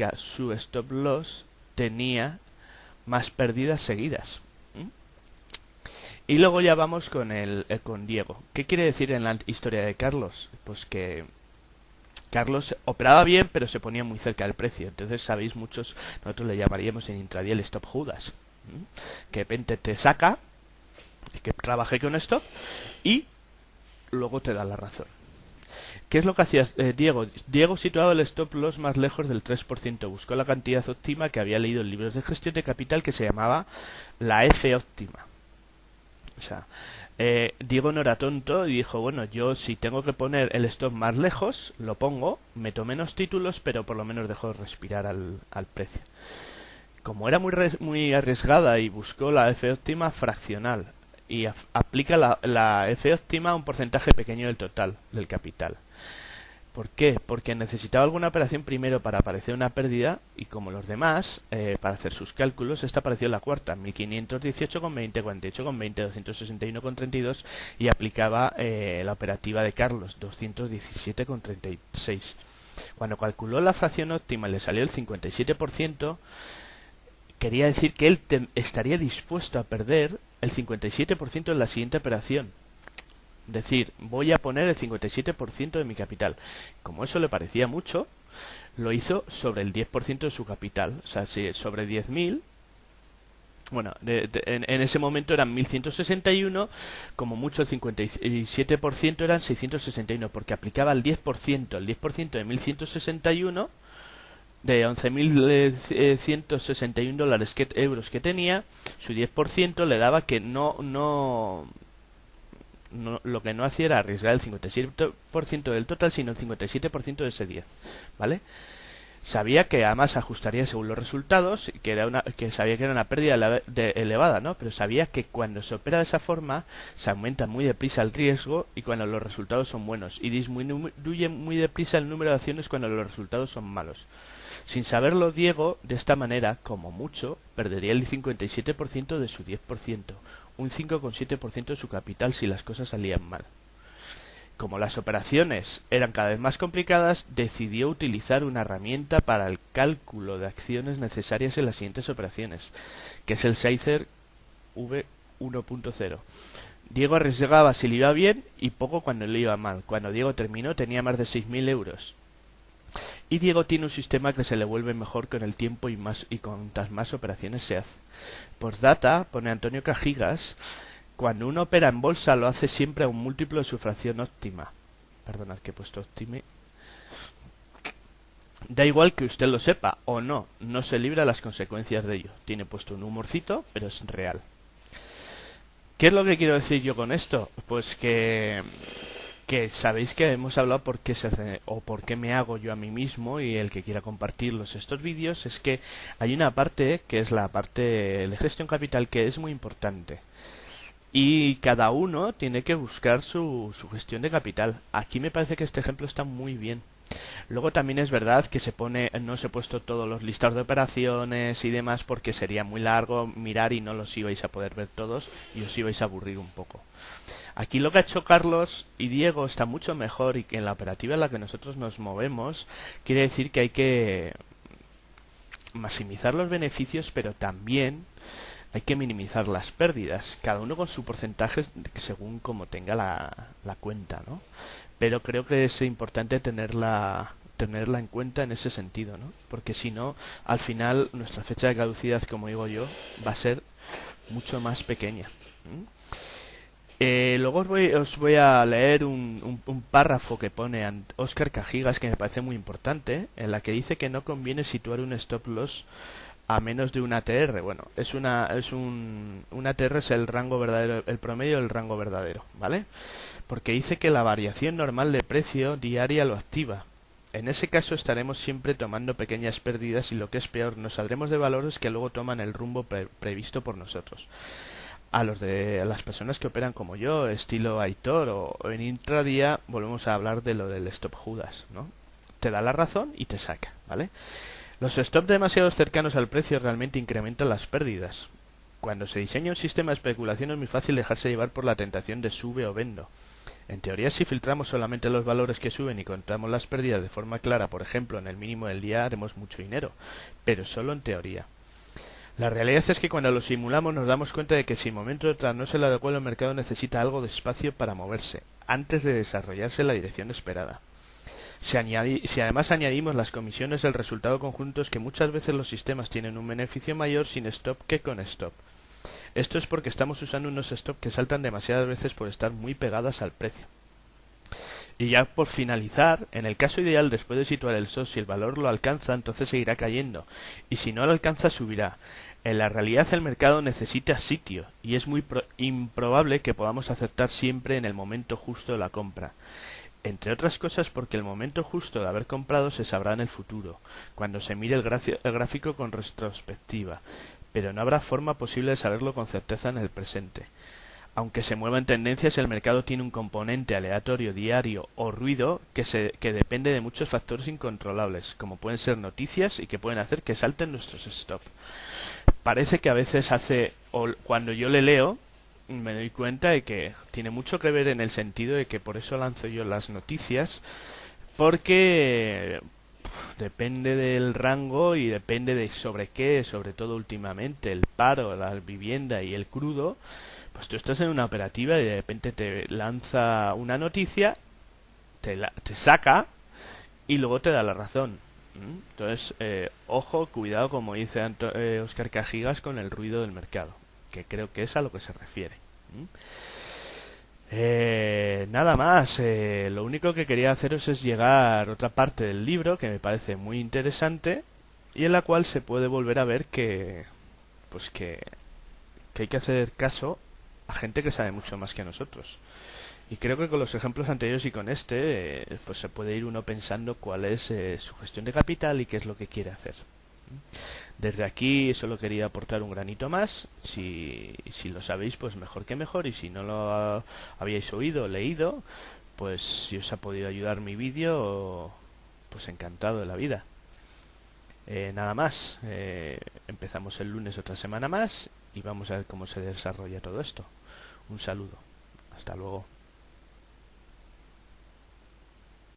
cerca su stop loss, tenía más pérdidas seguidas. Y luego ya vamos con Diego. ¿Qué quiere decir en la historia de Carlos? Pues que Carlos operaba bien, pero se ponía muy cerca del precio. Entonces, sabéis muchos, nosotros le llamaríamos en intradía el stop Judas. Que de repente te saca, que trabajé con stop, y luego te da la razón. ¿Qué es lo que hacía Diego? Diego situaba el stop loss más lejos del 3%. Buscó la cantidad óptima que había leído en libros de gestión de capital que se llamaba la F óptima. O sea, Diego no era tonto y dijo, bueno, yo si tengo que poner el stop más lejos, lo pongo, meto menos títulos, pero por lo menos dejo respirar al precio. Como era muy arriesgada y buscó la F óptima fraccional y aplica la F óptima a un porcentaje pequeño del total del capital. ¿Por qué? Porque necesitaba alguna operación primero para aparecer una pérdida y como los demás, para hacer sus cálculos, esta apareció en la cuarta, 1518,20, 48,20, 261,32 y aplicaba la operativa de Carlos, 217,36. Cuando calculó la fracción óptima y le salió el 57%, quería decir que él estaría dispuesto a perder el 57% en la siguiente operación. Decir, voy a poner el 57% de mi capital. Como eso le parecía mucho, lo hizo sobre el 10% de su capital. O sea, si sobre 10.000, bueno, en ese momento eran 1.161, como mucho el 57% eran 661, porque aplicaba el 10%, el 10% de 1.161, de 11.161 dólares euros que tenía, su 10% le daba que no, lo que no hacía era arriesgar el 57% del total, sino el 57% de ese 10, ¿vale? Sabía que además ajustaría según los resultados, que sabía que era una pérdida elevada, ¿no? Pero sabía que cuando se opera de esa forma se aumenta muy deprisa el riesgo y cuando los resultados son buenos, y disminuye muy deprisa el número de acciones cuando los resultados son malos. Sin saberlo, Diego, de esta manera, como mucho, perdería el 57% de su 10%, un 5,7% de su capital si las cosas salían mal. Como las operaciones eran cada vez más complicadas, decidió utilizar una herramienta para el cálculo de acciones necesarias en las siguientes operaciones, que es el Sizer V1.0. Diego arriesgaba si le iba bien y poco cuando le iba mal. Cuando Diego terminó tenía más de 6.000 euros. Y Diego tiene un sistema que se le vuelve mejor con el tiempo y cuantas más operaciones se hace. Postdata, pone Antonio Cajigas, cuando uno opera en bolsa lo hace siempre a un múltiplo de su fracción óptima. Perdonad que he puesto óptime. Da igual que usted lo sepa o no, no se libra las consecuencias de ello. Tiene puesto un humorcito, pero es real. ¿Qué es lo que quiero decir yo con esto? Pues que sabéis que hemos hablado por qué se hace o por qué me hago yo a mí mismo, y el que quiera compartirlos estos vídeos es que hay una parte que es la parte de gestión capital que es muy importante y cada uno tiene que buscar su gestión de capital. Aquí me parece que este ejemplo está muy bien. Luego también es verdad que no os he puesto todos los listados de operaciones y demás porque sería muy largo mirar y no los ibais a poder ver todos y os ibais a aburrir un poco. Aquí lo que ha hecho Carlos y Diego está mucho mejor, y que en la operativa en la que nosotros nos movemos quiere decir que hay que maximizar los beneficios, pero también hay que minimizar las pérdidas, cada uno con su porcentaje según como tenga la cuenta, ¿no? Pero creo que es importante tenerla en cuenta en ese sentido, ¿no? Porque si no, al final nuestra fecha de caducidad, como digo yo, va a ser mucho más pequeña. Luego os voy a leer un párrafo que pone Óscar Cajigas, que me parece muy importante, en la que dice que no conviene situar un stop loss a menos de un ATR. Bueno, un ATR es el rango verdadero, el promedio del rango verdadero, ¿vale? Porque dice que la variación normal de precio diaria lo activa. En ese caso estaremos siempre tomando pequeñas pérdidas y, lo que es peor, nos saldremos de valores que luego toman el rumbo previsto por nosotros. A las personas que operan como yo, estilo Aitor o en intradía, volvemos a hablar de lo del stop Judas, ¿no? Te da la razón y te saca, ¿vale? Los stops demasiado cercanos al precio realmente incrementan las pérdidas. Cuando se diseña un sistema de especulación es muy fácil dejarse llevar por la tentación de sube o vendo. En teoría, si filtramos solamente los valores que suben y contamos las pérdidas de forma clara, por ejemplo, en el mínimo del día, haremos mucho dinero, pero solo en teoría. La realidad es que cuando lo simulamos nos damos cuenta de que si en momento detrás no es el adecuado, el mercado necesita algo de espacio para moverse, antes de desarrollarse en la dirección esperada. Si además añadimos las comisiones, el resultado conjunto es que muchas veces los sistemas tienen un beneficio mayor sin stop que con stop. Esto es porque estamos usando unos stop que saltan demasiadas veces por estar muy pegadas al precio. Y ya por finalizar, en el caso ideal, después de situar el SOS, si el valor lo alcanza, entonces seguirá cayendo, y si no lo alcanza, subirá. En la realidad el mercado necesita sitio, y es muy improbable que podamos acertar siempre en el momento justo de la compra. Entre otras cosas porque el momento justo de haber comprado se sabrá en el futuro, cuando se mire el gráfico con retrospectiva, pero no habrá forma posible de saberlo con certeza en el presente. Aunque se mueva en tendencias, el mercado tiene un componente aleatorio diario o ruido que depende de muchos factores incontrolables, como pueden ser noticias y que pueden hacer que salten nuestros stop. Parece que a veces cuando yo le leo, me doy cuenta de que tiene mucho que ver en el sentido de que por eso lanzo yo las noticias, porque depende del rango y depende de sobre qué, sobre todo últimamente, el paro, la vivienda y el crudo. Pues tú estás en una operativa y de repente te lanza una noticia, te saca y luego te da la razón. Entonces, ojo, cuidado, como dice Óscar Cajigas, con el ruido del mercado, que creo que es a lo que se refiere. Nada más, lo único que quería haceros es llegar a otra parte del libro que me parece muy interesante y en la cual se puede volver a ver que hay que hacer caso a gente que sabe mucho más que nosotros. Y creo que con los ejemplos anteriores y con este, pues se puede ir uno pensando cuál es su gestión de capital y qué es lo que quiere hacer. Desde aquí solo quería aportar un granito más. Si lo sabéis, pues mejor que mejor. Y si no lo habíais oído o leído, pues si os ha podido ayudar mi vídeo, pues encantado de la vida. Nada más. Empezamos el lunes otra semana más y vamos a ver cómo se desarrolla todo esto. Un saludo. Hasta luego.